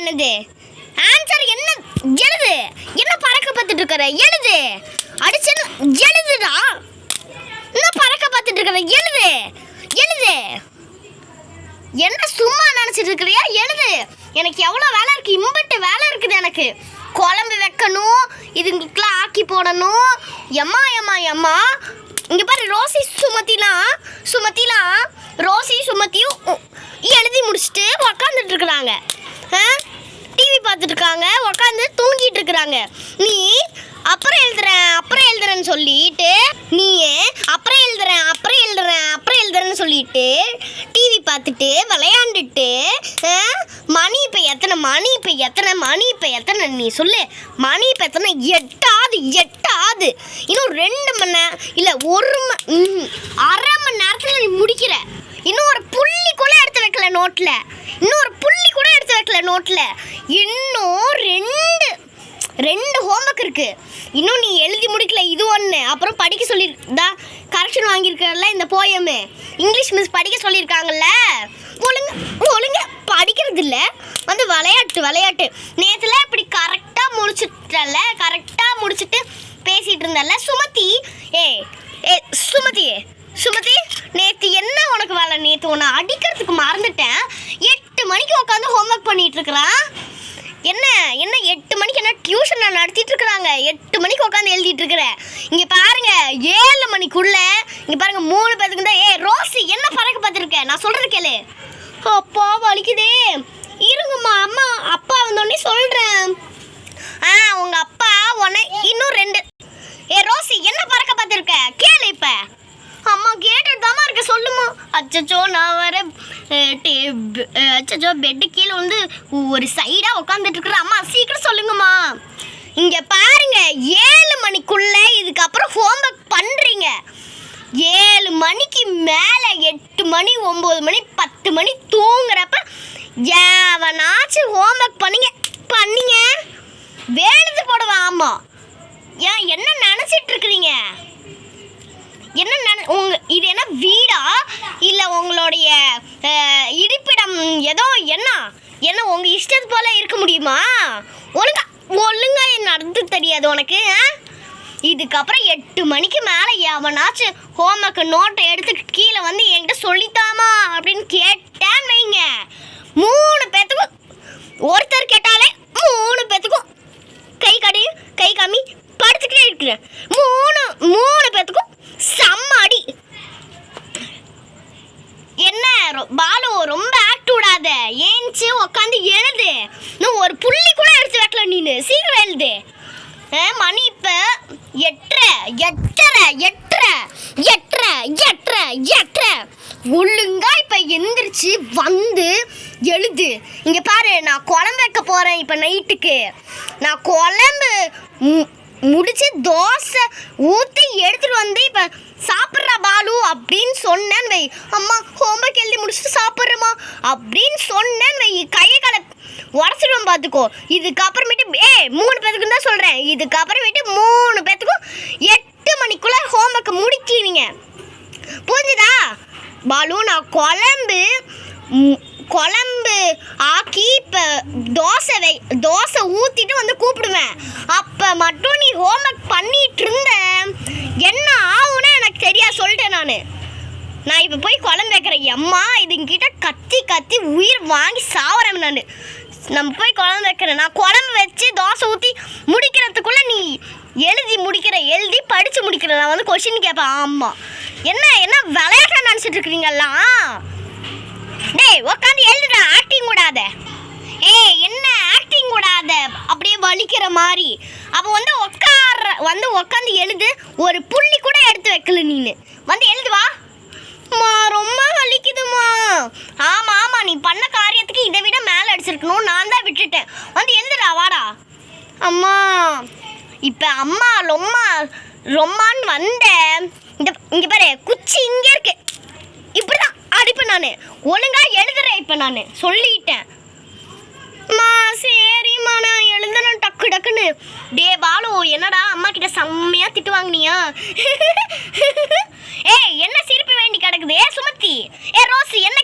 என்னது ஆன்சர் என்ன எழுது. என்ன பறக்க பார்த்துட்டு இருக்கிற எழுது. அடிச்சேன்னு எழுதுடா. என்ன பறக்க பார்த்துட்டு இருக்கிற எழுது எழுது. என்ன சும்மா நினச்சிட்டு இருக்கிறியா எழுது. எனக்கு எவ்வளோ வேலை இருக்குது. இம்பட்டு வேலை இருக்குது எனக்கு. குழம்பு வைக்கணும், இதுங்களுக்கெல்லாம் ஆக்கி போடணும். எம்மா எம்மா எம்மா. இங்கே பாரு ரோசி சுமத்திலாம் ரோசி சுமத்தியும் எழுதி முடிச்சுட்டு உக்காந்துட்டு இருக்கிறாங்க. டிவி பார்த்துட்டு இருக்காங்க, உக்காந்து தூங்கிட்டு இருக்கிறாங்க. நீ அப்புறம் எழுதுறேன்னு சொல்லிட்டு அப்புறம் எழுதுறேன்னு சொல்லிட்டு டிவி பார்த்துட்டு விளையாண்டுட்டு மணி இப்போ எத்தனை நீ சொல்லு. மணி இப்போ எத்தனை? எட்டாவது. இன்னும் 2 மணி நேரம் இல்லை 1.5 மணி நேரத்தில் நீ முடிக்கிற. இன்னும் ஒரு புள்ளி கூட எடுத்து வைக்கல நோட்டில். இன்னும் 2 ஹோம்ஒர்க் இருக்குது. இன்னும் நீ எழுதி முடிக்கல. இது ஒன்று. அப்புறம் படிக்க சொல்லியிருந்தா கரெக்ஷன் வாங்கியிருக்கல. இந்த போயமு இங்கிலீஷ் மிஸ் படிக்க சொல்லியிருக்காங்கல்ல. ஒழுங்க படிக்கிறது இல்லை, வந்து விளையாட்டு. நேற்றுல இப்படி கரெக்டாக முடிச்சுட்டு பேசிகிட்டு இருந்தல சுமதி. சுமதி நேற்று என்ன உனக்கு வேலை? நேற்று உன்னை அடிக்கிறதுக்கு மறந்துட்டேன். 8 மணிக்கு உட்காந்து ஹோம்ஒர்க் பண்ணிகிட்டு இருக்கிறான். என்ன 8 மணிக்கு என்ன டியூஷன் நடத்திட்டு இருக்கிறாங்க. 8 மணிக்கு உட்காந்து எழுதிட்டு இருக்கிறேன். இங்கே பாருங்க 7 மணிக்குள்ள இங்கே பாருங்க 3 பேருக்கு தான். ரோசி என்ன பறக்க பார்த்துருக்க? நான் சொல்கிறது கேளு. அப்பா வலிக்குதே. இருங்கம்மா, அம்மா அப்பா வந்தோடனே சொல்கிறேன். உங்கள் அப்பா இன்னும் 2. ரோசி என்ன பறக்க பார்த்துருக்க கேளு. இப்போ அம்மா கேட்டுட்டு தாம்மா இருக்க, சொல்லுமா. அச்சச்சோ நான் வர பெட்டு கீழே வந்து ஒரு சைடாக உட்காந்துட்டு இருக்கிற. அம்மா சீக்கிரம் சொல்லுங்கம்மா. இங்கே பாருங்க 7 மணிக்குள்ள இதுக்கப்புறம் ஹோம்ஒர்க் பண்ணுறீங்க. 7 மணிக்கு மேலே 8 மணி 9 மணி 10 மணி தூங்குறப்ப எவனாச்சும் ஹோம்ஒர்க் பண்ணீங்க வேணுது போடுவேன். ஆமாம், என்ன நினச்சிட்டு இருக்கிறீங்க? இது என்ன வீடா இல்லை உங்களுடைய இருப்பிடம்? ஏதோ என்ன உங்கள் இஷ்டத்து போல இருக்க முடியுமா? ஒழுங்கா நடந்து தெரியாது உனக்கு. இதுக்கப்புறம் 8 மணிக்கு மேலே எவனாச்சும் ஹோம்ஒர்க் நோட்டை எடுத்து கீழே வந்து என்கிட்ட சொல்லித்தாமா அப்படின்னு கேட்டேன்னு வைங்க, 3 பேத்துக்கும் ஒருத்தர் கேட்டாலே 3 பேத்துக்கும் கை காமி படுத்துக்கிட்டே இருக்கிறேன். 3 பேத்துக்கும் செம்மடி. என்ன பாலு ரொம்ப ஆக்ட் விடாத. ஏஞ்சி உட்காந்து எழுது. இன்னும் ஒரு புள்ளி கூட எடுத்து வைக்கல நீனு. சீக்கிரம் எழுது. மணி இப்போ 8:30. ஒழுங்கா இப்போ எந்திரிச்சு வந்து எழுது. இங்கே பாரு, நான் குழம்பு வைக்க போகிறேன் இப்போ நைட்டுக்கு. நான் குழம்பு முடிச்சு தோசை ஊற்றி எடுத்துகிட்டு வந்து இப்போ சாப்பிட்ற பாலு அப்படின்னு சொன்னேன்னு வை. அம்மா ஹோம்ஒர்க் எழுதி முடிச்சுட்டு சாப்பிட்றேம்மா அப்படின்னு சொன்னேன்னு வை, கையை காலை உடச்சிடுவோம் பார்த்துக்கோ. இதுக்கப்புறமேட்டு 3 பேத்துக்கும் தான் சொல்கிறேன். இதுக்கப்புறமேட்டு 3 பேத்துக்கும் 8 மணிக்குள்ளே ஹோம்ஒர்க்கை முடிக்கிறீங்க. புரிஞ்சுதா பாலு? நான் குழம்பு ஆக்கி இப்போ தோசை ஊற்றிட்டு வந்து கூப்பிடுவேன். அப்போ மட்டும் நீ ஹோம்ஒர்க் பண்ணிகிட்டு இருந்த என்ன ஆகும்னா எனக்கு தெரியாது, சொல்லிட்டேன். நான் இப்போ போய் குழம்பு வைக்கிறேன். அம்மா இதுங்கிட்ட கத்தி உயிர் வாங்கி சாவறேன். நம்ம போய் குழம்பு வைக்கிறேன். நான் குழம்பு வச்சு தோசை ஊற்றி முடிக்கிறதுக்குள்ளே நீ எழுதி படித்து முடிக்கிற. நான் வந்து கொஸ்டின் கேட்பேன். ஆமாம், என்ன விளையாட்ட நினச்சிட்டு இருக்கிறீங்கல்லாம்? உட்காந்து எழுதுடா, ஆக்டிங் கூடாத. என்ன ஆக்டிங் கூடாத, அப்படியே வலிக்கிற மாதிரி. அப்போ வந்து உட்காந்து எழுது. ஒரு புள்ளி கூட எடுத்து வைக்கல நீனு. வந்து எழுதுவா. ரொம்ப வலிக்குதுமா. ஆமாம், நீ பண்ண காரியத்துக்கு இதை விட மேலே அடிச்சிருக்கணும். நான் தான் விட்டுட்டேன். வந்து எழுதுடா, வாடா. அம்மா இப்போ அம்மா ரொம்மான்னு வந்தேன். இங்கே பாரு, குச்சி இங்கே இருக்கு. இப்படி தான் அடிப்பேன் நான். ஒழுங்காக எழுதுறேன் இப்போ நான் சொல்லிட்டேன். சரிம்மா நான் எழுதுறேன் டக்குன்னு. பாலு என்னடா அம்மா கிட்ட செம்மையாக திட்டு வாங்கினியா? என்ன சிரிப்பு வேண்டி கிடக்குது? சுமதி ரோசி என்ன